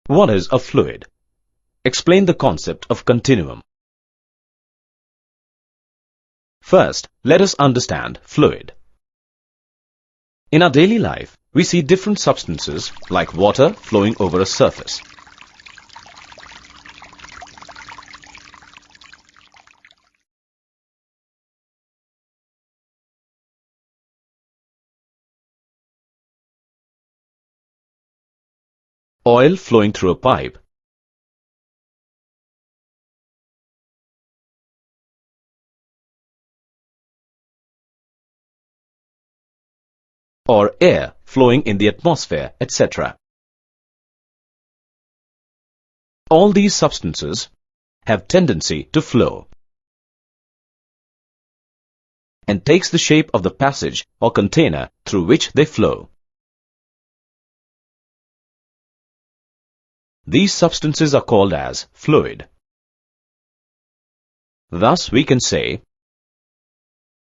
What is a fluid? Explain the concept of continuum. First, let us understand fluid. In our daily life, we see different substances like water flowing over a surface. Oil flowing through a pipe. Or air flowing in the atmosphere, etc. All these substances have tendency to flow and takes the shape of the passage or container through which they flow. These substances are called as fluid. Thus, we can say,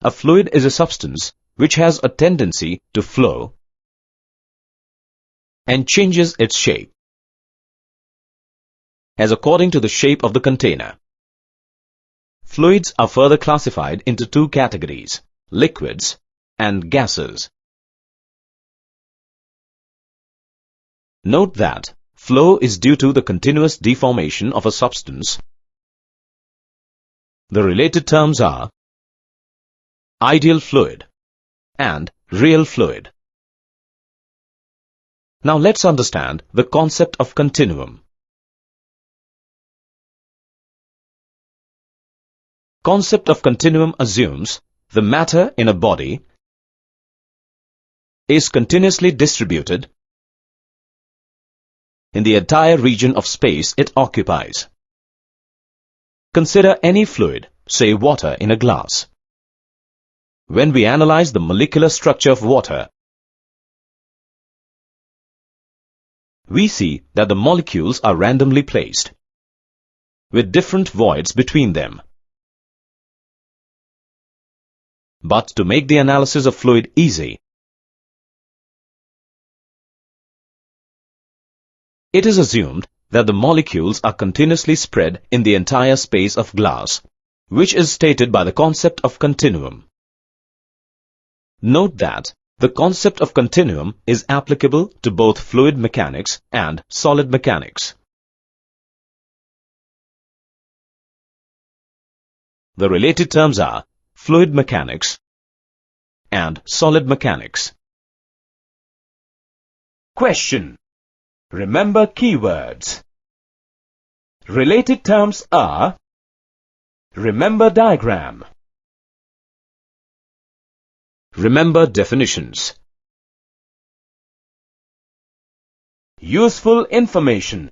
a fluid is a substance which has a tendency to flow and changes its shape as according to the shape of the container. Fluids are further classified into two categories, liquids and gases. Note that flow is due to the continuous deformation of a substance. The related terms are ideal fluid and real fluid. Now let's understand the concept of continuum. Concept of continuum assumes the matter in a body is continuously distributed in the entire region of space it occupies. Consider any fluid, say water in a glass. When we analyze the molecular structure of water, we see that the molecules are randomly placed, with different voids between them. But to make the analysis of fluid easy, it is assumed that the molecules are continuously spread in the entire space of glass, which is stated by the concept of continuum. Note that the concept of continuum is applicable to both fluid mechanics and solid mechanics. The related terms are fluid mechanics and solid mechanics. Question. Remember keywords. Related terms are remember diagram. Remember definitions. Useful information.